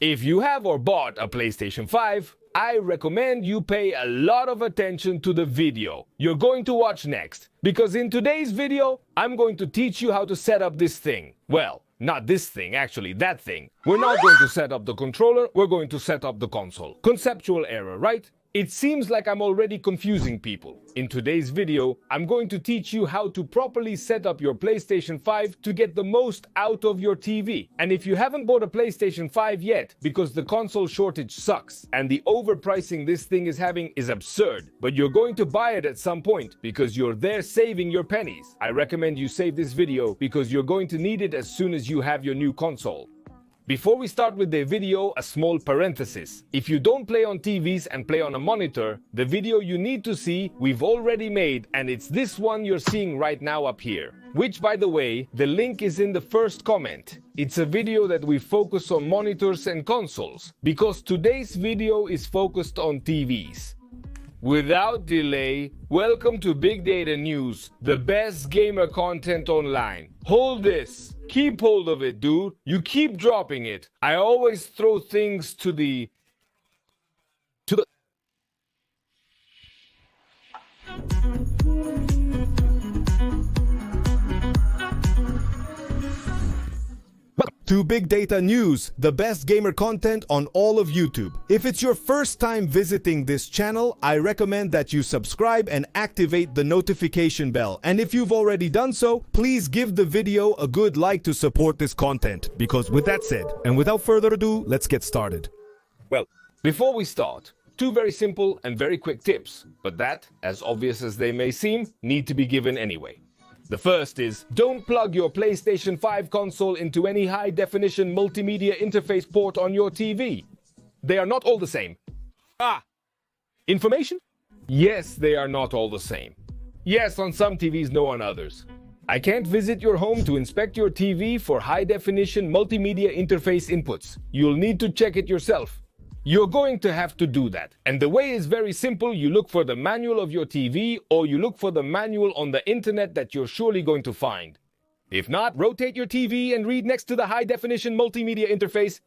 If you have or bought a PlayStation 5, I recommend you pay a lot of attention to the video you're going to watch next, because in today's video, I'm going to teach you how to set up this thing. Well, not this thing, actually, that thing. We're not going to set up the controller, we're going to set up the console. Conceptual error, right? It seems like I'm already confusing people. In today's video, I'm going to teach you how to properly set up your PlayStation 5 to get the most out of your TV. And if you haven't bought a PlayStation 5 yet, because the console shortage sucks, and the overpricing this thing is having is absurd, but you're going to buy it at some point, because you're there saving your pennies, I recommend you save this video, because you're going to need it as soon as you have your new console. Before we start with the video, a small parenthesis. If you don't play on TVs and play on a monitor, the video you need to see, we've already made, and it's this one you're seeing right now up here. Which, by the way, the link is in the first comment. It's a video that we focus on monitors and consoles, because today's video is focused on TVs. Without delay, welcome to Big Data News, the best gamer content online. Hold this. Keep hold of it, dude. You keep dropping it. I always throw things to the... To Big Data News, the best gamer content on all of YouTube. If it's your first time visiting this channel, I recommend that you subscribe and activate the notification bell. And if you've already done so, please give the video a good like to support this content. Because with that said, and without further ado, let's get started. Well, before we start, two very simple and very quick tips, but that, as obvious as they may seem, need to be given anyway. The first is, don't plug your PlayStation 5 console into any high-definition multimedia interface port on your TV. They are not all the same. Information? Yes, they are not all the same. Yes, on some TVs, no on others. I can't visit your home to inspect your TV for high-definition multimedia interface inputs. You'll need to check it yourself. You're going to have to do that. And the way is very simple. You look for the manual of your TV, or you look for the manual on the internet that you're surely going to find. If not, rotate your TV and read next to the high-definition multimedia interface.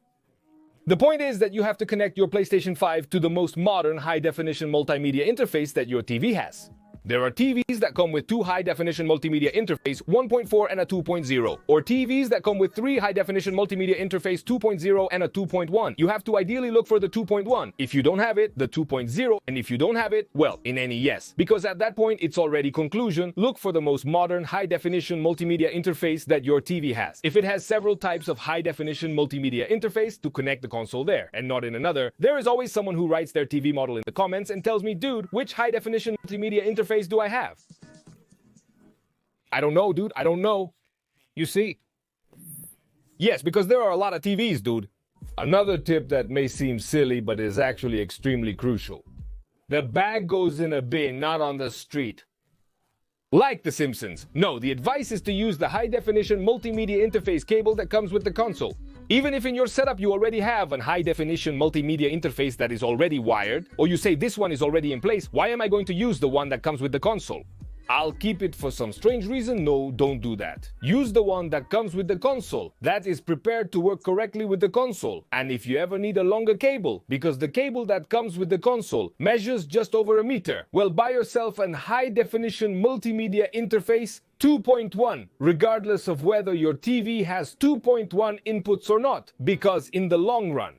The point is that you have to connect your PlayStation 5 to the most modern high-definition multimedia interface that your TV has. There are TVs that come with two high-definition multimedia interface 1.4 and a 2.0, or TVs that come with three high-definition multimedia interface 2.0 and a 2.1. You have to ideally look for the 2.1. If you don't have it, the 2.0, and if you don't have it, well, in any yes. Because at that point, it's already conclusion. Look for the most modern high-definition multimedia interface that your TV has. If it has several types of high-definition multimedia interface, to connect the console there, and not in another, there is always someone who writes their TV model in the comments and tells me, dude, which high-definition multimedia interface do I have? I don't know, dude. I don't know. You see? Yes, because there are a lot of TVs, dude. Another tip that may seem silly, but is actually extremely crucial. The bag goes in a bin, not on the street. Like The Simpsons. No, the advice is to use the high-definition multimedia interface cable that comes with the console. Even if in your setup you already have a high-definition multimedia interface that is already wired, or you say this one is already in place, why am I going to use the one that comes with the console? I'll keep it for some strange reason. No, don't do that. Use the one that comes with the console. That is prepared to work correctly with the console. And if you ever need a longer cable, because the cable that comes with the console measures just over a meter, well, buy yourself a high-definition multimedia interface 2.1, regardless of whether your TV has 2.1 inputs or not, because in the long run,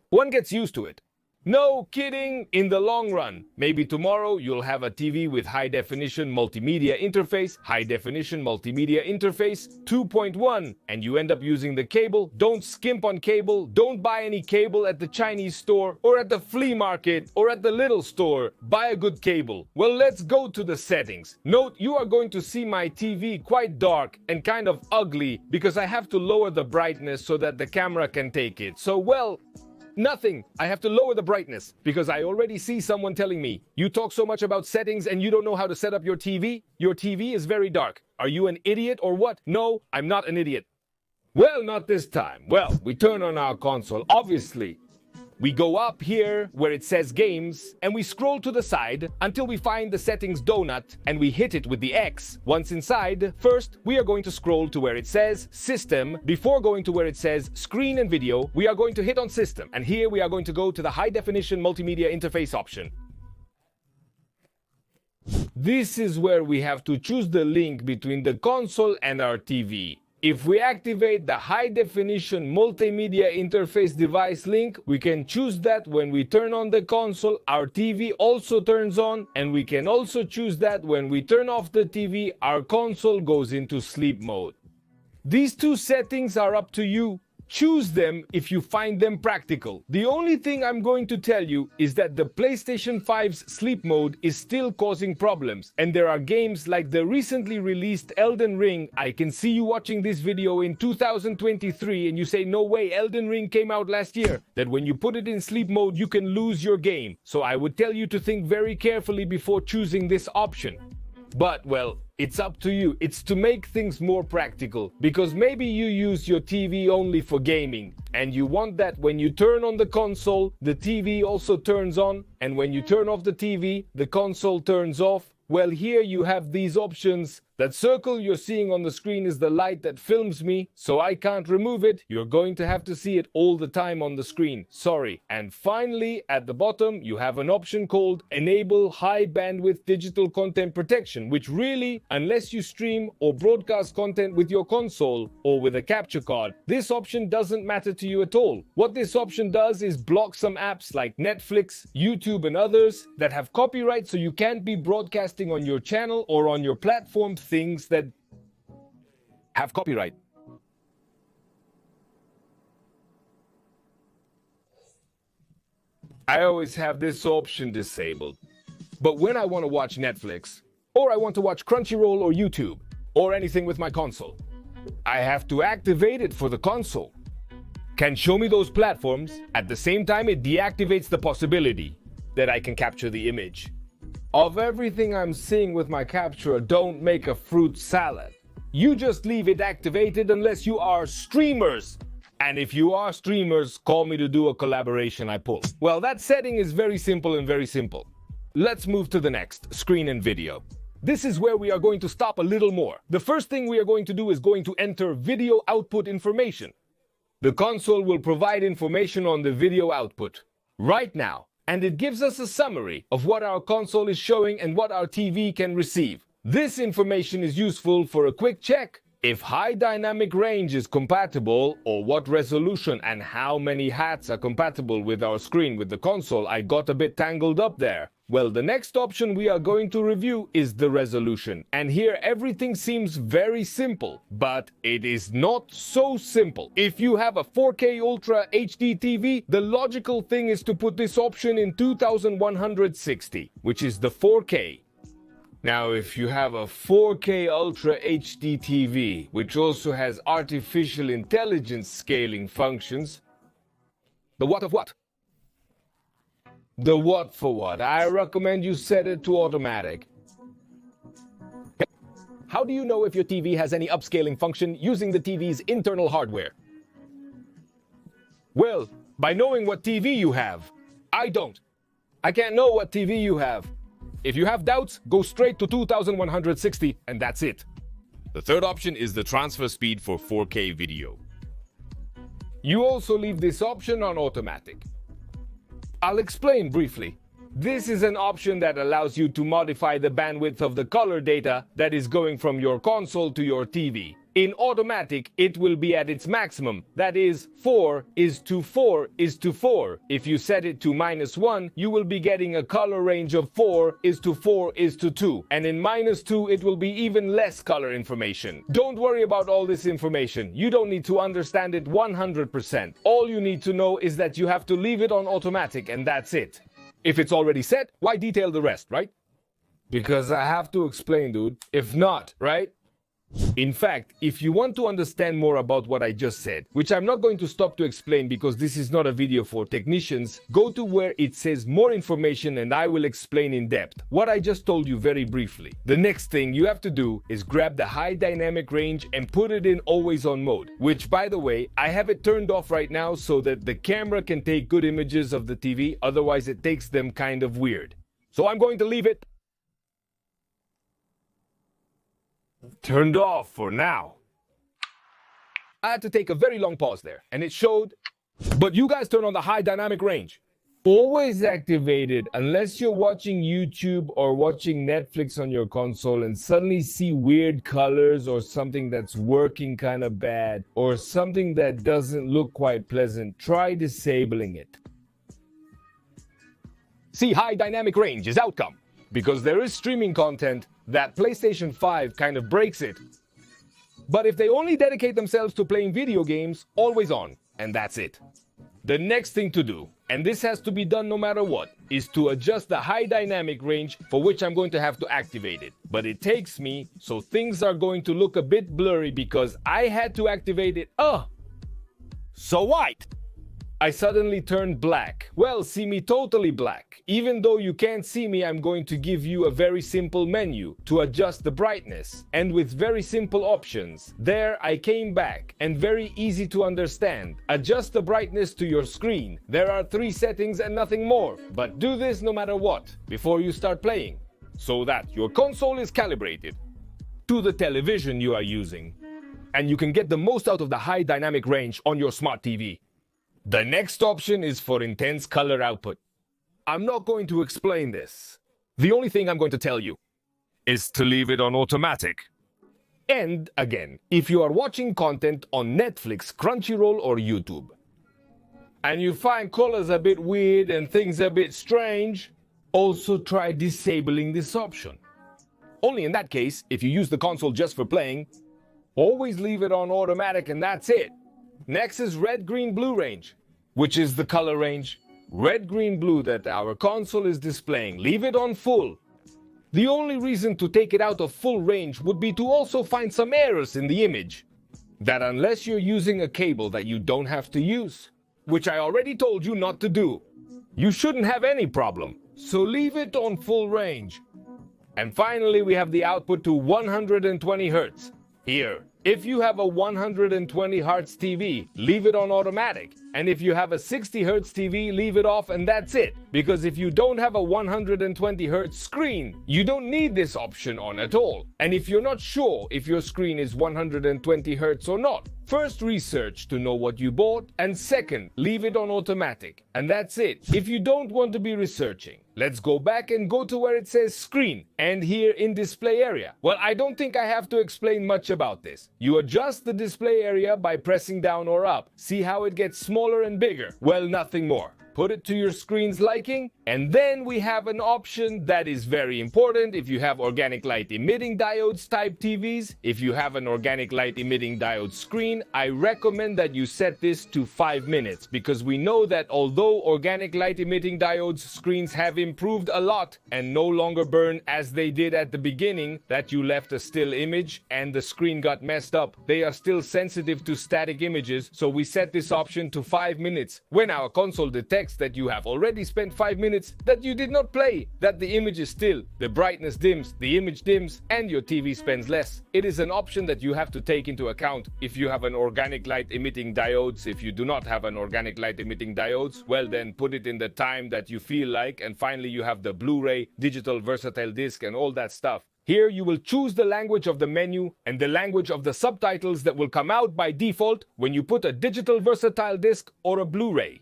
one gets used to it. No kidding, in the long run. Maybe tomorrow you'll have a TV with high-definition multimedia interface 2.1, and you end up using the cable. Don't skimp on cable. Don't buy any cable at the Chinese store or at the flea market or at the little store. Buy a good cable. Well, let's go to the settings. Note, you are going to see my TV quite dark and kind of ugly because I have to lower the brightness so that the camera can take it. So, well, nothing. I have to lower the brightness because I already see someone telling me, you talk so much about settings and you don't know how to set up your TV? Your TV is very dark. Are you an idiot or what? No, I'm not an idiot. Well, not this time. Well, we turn on our console, obviously. We go up here where it says games, and we scroll to the side until we find the settings donut, and we hit it with the X. Once inside, first we are going to scroll to where it says system. Before going to where it says screen and video, we are going to hit on system, and here we are going to go to the high definition multimedia interface option. This is where we have to choose the link between the console and our TV. If we activate the high definition multimedia interface device link, we can choose that when we turn on the console, our TV also turns on, and we can also choose that when we turn off the TV, our console goes into sleep mode. These two settings are up to you. Choose them if you find them practical. The only thing I'm going to tell you is that the PlayStation 5's sleep mode is still causing problems, and there are games like the recently released Elden Ring. I can see you watching this video in 2023 and you say, no way, Elden Ring came out last year. That when you put it in sleep mode, you can lose your game. So I would tell you to think very carefully before choosing this option. But, well, it's up to you. It's to make things more practical, because maybe you use your TV only for gaming, and you want that when you turn on the console, the TV also turns on, and when you turn off the TV, the console turns off. Well, here you have these options. That circle you're seeing on the screen is the light that films me, so I can't remove it. You're going to have to see it all the time on the screen. Sorry. And finally, at the bottom, you have an option called Enable High Bandwidth Digital Content Protection, which really, unless you stream or broadcast content with your console or with a capture card, this option doesn't matter to you at all. What this option does is block some apps like Netflix, YouTube, and others that have copyright, so you can't be broadcasting on your channel or on your platform things that have copyright. I always have this option disabled. But when I want to watch Netflix, or I want to watch Crunchyroll or YouTube, or anything with my console, I have to activate it for the console. Can show me those platforms. At the same time, it deactivates the possibility that I can capture the image. Of everything I'm seeing with my capture, don't make a fruit salad. You just leave it activated unless you are streamers. And if you are streamers, call me to do a collaboration I pull. Well, that setting is very simple and very simple. Let's move to the next, screen and video. This is where we are going to stop a little more. The first thing we are going to do is going to enter video output information. The console will provide information on the video output right now, and it gives us a summary of what our console is showing and what our TV can receive. This information is useful for a quick check if high dynamic range is compatible, or what resolution and how many hats are compatible with our screen with the console. I got a bit tangled up there. Well, the next option we are going to review is the resolution. And here everything seems very simple, but it is not so simple. If you have a 4K Ultra HD TV, the logical thing is to put this option in 2160, which is the 4K. Now, if you have a 4K Ultra HD TV, which also has artificial intelligence scaling functions, the what of what? The what for what? I recommend you set it to automatic. How do you know if your TV has any upscaling function using the TV's internal hardware? Well, by knowing what TV you have. I don't. I can't know what TV you have. If you have doubts, go straight to 2160 and that's it. The third option is the transfer speed for 4K video. You also leave this option on automatic. I'll explain briefly. This is an option that allows you to modify the bandwidth of the color data that is going from your console to your TV. In automatic, it will be at its maximum. That is 4:4:4. If you set it to -1, you will be getting a color range of 4:4:2. And in -2, it will be even less color information. Don't worry about all this information. You don't need to understand it 100%. All you need to know is that you have to leave it on automatic, and that's it. If it's already set, why detail the rest, right? Because I have to explain, dude. If not, right? In fact, if you want to understand more about what I just said, which I'm not going to stop to explain because this is not a video for technicians, go to where it says more information and I will explain in depth what I just told you very briefly. The next thing you have to do is grab the high dynamic range and put it in always on mode, which by the way, I have it turned off right now so that the camera can take good images of the TV, otherwise it takes them kind of weird. So I'm going to leave it turned off for now. I had to take a very long pause there, and it showed. But you guys turn on the high dynamic range. Always activate it unless you're watching YouTube or watching Netflix on your console and suddenly see weird colors or something that's working kind of bad or something that doesn't look quite pleasant. Try disabling it. See, high dynamic range is outcome. Because there is streaming content that PlayStation 5 kind of breaks it. But if they only dedicate themselves to playing video games, always on, and that's it. The next thing to do, and this has to be done no matter what, is to adjust the high dynamic range, for which I'm going to have to activate it. But it takes me, so things are going to look a bit blurry because I had to activate it. So white. I suddenly turned black. Well, see me totally black. Even though you can't see me, I'm going to give you a very simple menu to adjust the brightness. And with very simple options. There I came back, and very easy to understand. Adjust the brightness to your screen. There are 3 settings and nothing more. But do this no matter what, before you start playing. So that your console is calibrated to the television you are using. And you can get the most out of the high dynamic range on your smart TV. The next option is for intense color output. I'm not going to explain this. The only thing I'm going to tell you is to leave it on automatic. And again, if you are watching content on Netflix, Crunchyroll or YouTube, and you find colors a bit weird and things a bit strange, also try disabling this option. Only in that case, if you use the console just for playing, always leave it on automatic and that's it. Next is red, green, blue range, which is the color range red, green, blue that our console is displaying. Leave it on full. The only reason to take it out of full range would be to also find some errors in the image. That unless you're using a cable that you don't have to use, which I already told you not to do, you shouldn't have any problem. So leave it on full range. And finally, we have the output to 120 Hz. Here, if you have a 120 Hz TV, leave it on automatic. And if you have a 60 Hz TV, leave it off and that's it. Because if you don't have a 120 Hz screen, you don't need this option on at all. And if you're not sure if your screen is 120 Hz or not, first research to know what you bought, and second, leave it on automatic. And that's it. If you don't want to be researching, let's go back and go to where it says screen and here in display area. Well, I don't think I have to explain much about this. You adjust the display area by pressing down or up. See how it gets smaller and bigger? Well, nothing more. Put it to your screen's liking, and then we have an option that is very important if you have organic light emitting diodes type TVs. If you have an organic light emitting diode screen, I recommend that you set this to 5 minutes because we know that although organic light emitting diodes screens have improved a lot and no longer burn as they did at the beginning, that you left a still image and the screen got messed up, they are still sensitive to static images, so we set this option to 5 minutes. When our console detects that you have already spent 5 minutes, that you did not play, that the image is still, the brightness dims, the image dims, and your TV spends less. It is an option that you have to take into account if you have an organic light emitting diodes. If you do not have an organic light emitting diodes, well then put it in the time that you feel like, and finally you have the Blu-ray, digital versatile disc and all that stuff. Here you will choose the language of the menu and the language of the subtitles that will come out by default when you put a digital versatile disc or a Blu-ray.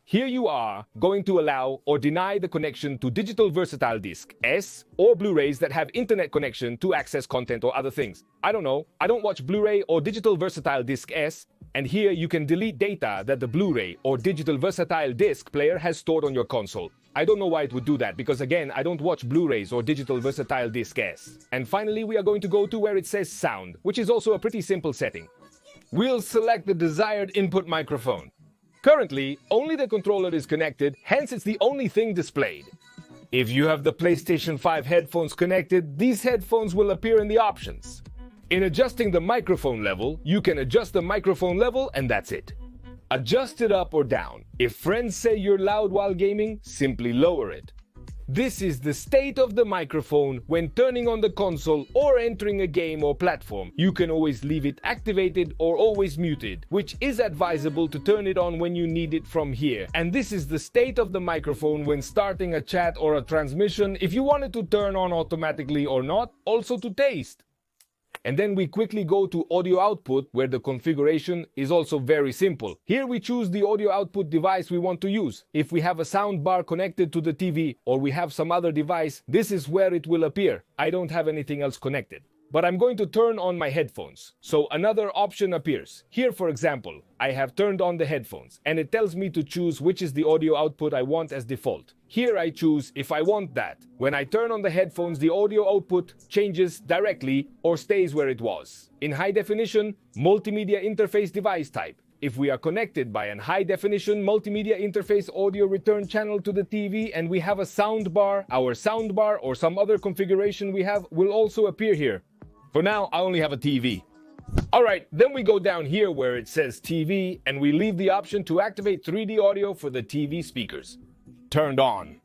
Here you are going to allow or deny the connection to digital versatile disc S or Blu-rays that have internet connection to access content or other things. I don't know, I don't watch Blu-ray or digital versatile disc S, and here you can delete data that the Blu-ray or digital versatile disc player has stored on your console. I don't know why it would do that because again, I don't watch Blu-rays or digital versatile disc S. And finally, we are going to go to where it says sound, which is also a pretty simple setting. We'll select the desired input microphone. Currently, only the controller is connected, hence it's the only thing displayed. If you have the PlayStation 5 headphones connected, these headphones will appear in the options. In adjusting the microphone level, you can adjust the microphone level and that's it. Adjust it up or down. If friends say you're loud while gaming, simply lower it. This is the state of the microphone when turning on the console or entering a game or platform. You can always leave it activated or always muted, which is advisable to turn it on when you need it from here. And this is the state of the microphone when starting a chat or a transmission, if you want it to turn on automatically or not, also to taste. And then we quickly go to audio output, where the configuration is also very simple. Here we choose the audio output device we want to use. If we have a sound bar connected to the TV or we have some other device, this is where it will appear. I don't have anything else connected. But I'm going to turn on my headphones. So another option appears. Here, for example, I have turned on the headphones and it tells me to choose which is the audio output I want as default. Here I choose if I want that. When I turn on the headphones, the audio output changes directly or stays where it was. In high definition, multimedia interface device type. If we are connected by a high-definition multimedia interface audio return channel to the TV and we have a sound bar, our sound bar or some other configuration we have will also appear here. For now, I only have a TV. Alright, then we go down here where it says TV and we leave the option to activate 3D audio for the TV speakers. Turned on.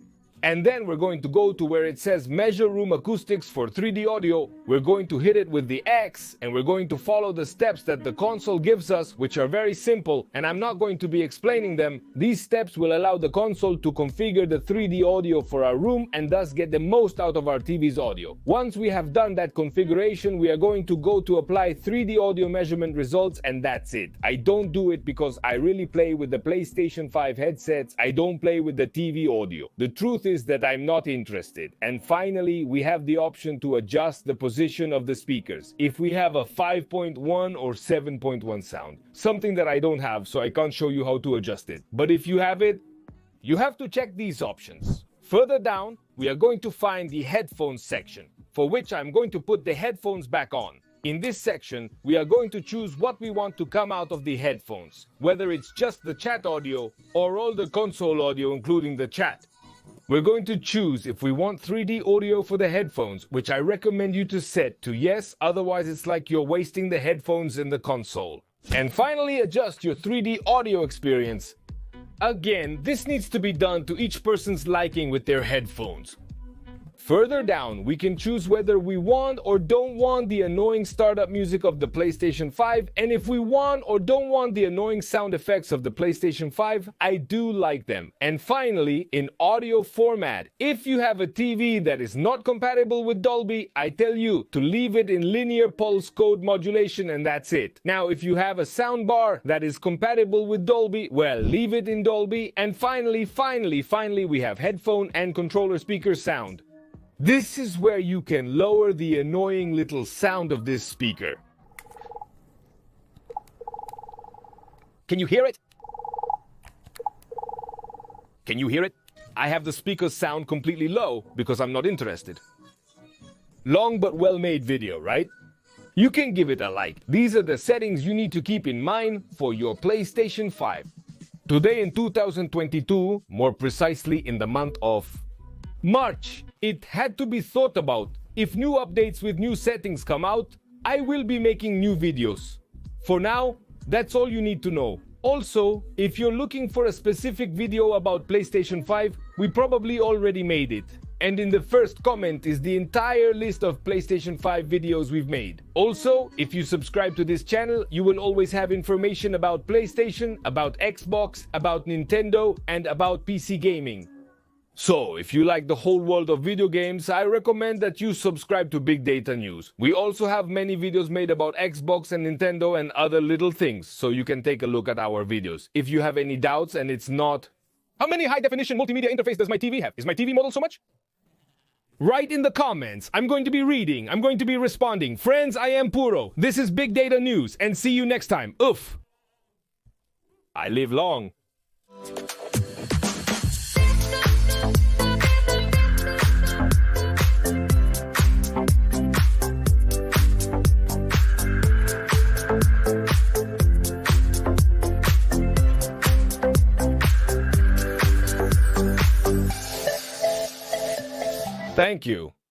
And then we're going to go to where it says measure room acoustics for 3D audio. We're going to hit it with the X and we're going to follow the steps that the console gives us, which are very simple, and I'm not going to be explaining them. These steps will allow the console to configure the 3D audio for our room and thus get the most out of our TV's audio. Once we have done that configuration, we are going to go to apply 3D audio measurement results, and that's it. I don't do it because I really play with the PlayStation 5 headsets. I don't play with the TV audio. The truth is that I'm not interested. And finally, we have the option to adjust the position of the speakers. If we have a 5.1 or 7.1 sound, something that I don't have, so I can't show you how to adjust it. But if you have it, you have to check these options. Further down, we are going to find the headphones section, for which I'm going to put the headphones back on. In this section, we are going to choose what we want to come out of the headphones, whether it's just the chat audio or all the console audio including the chat. We're going to choose if we want 3D audio for the headphones, which I recommend you to set to yes, otherwise it's like you're wasting the headphones in the console. And finally, adjust your 3D audio experience. Again, this needs to be done to each person's liking with their headphones. Further down, we can choose whether we want or don't want the annoying startup music of the PlayStation 5, and if we want or don't want the annoying sound effects of the PlayStation 5, I do like them. And finally, in audio format, if you have a TV that is not compatible with Dolby, I tell you to leave it in linear pulse code modulation and that's it. Now, if you have a soundbar that is compatible with Dolby, well, leave it in Dolby. And finally, we have headphone and controller speaker sound. This is where you can lower the annoying little sound of this speaker. Can you hear it? Can you hear it? I have the speaker's sound completely low because I'm not interested. Long but well-made video, right? You can give it a like. These are the settings you need to keep in mind for your PlayStation 5. Today in 2022, more precisely in the month of March, it had to be thought about. If new updates with new settings come out, I will be making new videos. For now, that's all you need to know. Also, if you're looking for a specific video about PlayStation 5, we probably already made it. And in the first comment is the entire list of PlayStation 5 videos we've made. Also, if you subscribe to this channel, you will always have information about PlayStation, about Xbox, about Nintendo, and about PC gaming. So, if you like the whole world of video games, I recommend that you subscribe to Big Data News. We also have many videos made about Xbox and Nintendo and other little things, so you can take a look at our videos. If you have any doubts and it's not, how many high-definition multimedia interface does my TV have? Is my TV model so much? Write in the comments. I'm going to be reading. I'm going to be responding. Friends, I am Puro. This is Big Data News, and see you next time. Oof. I live long. Thank you.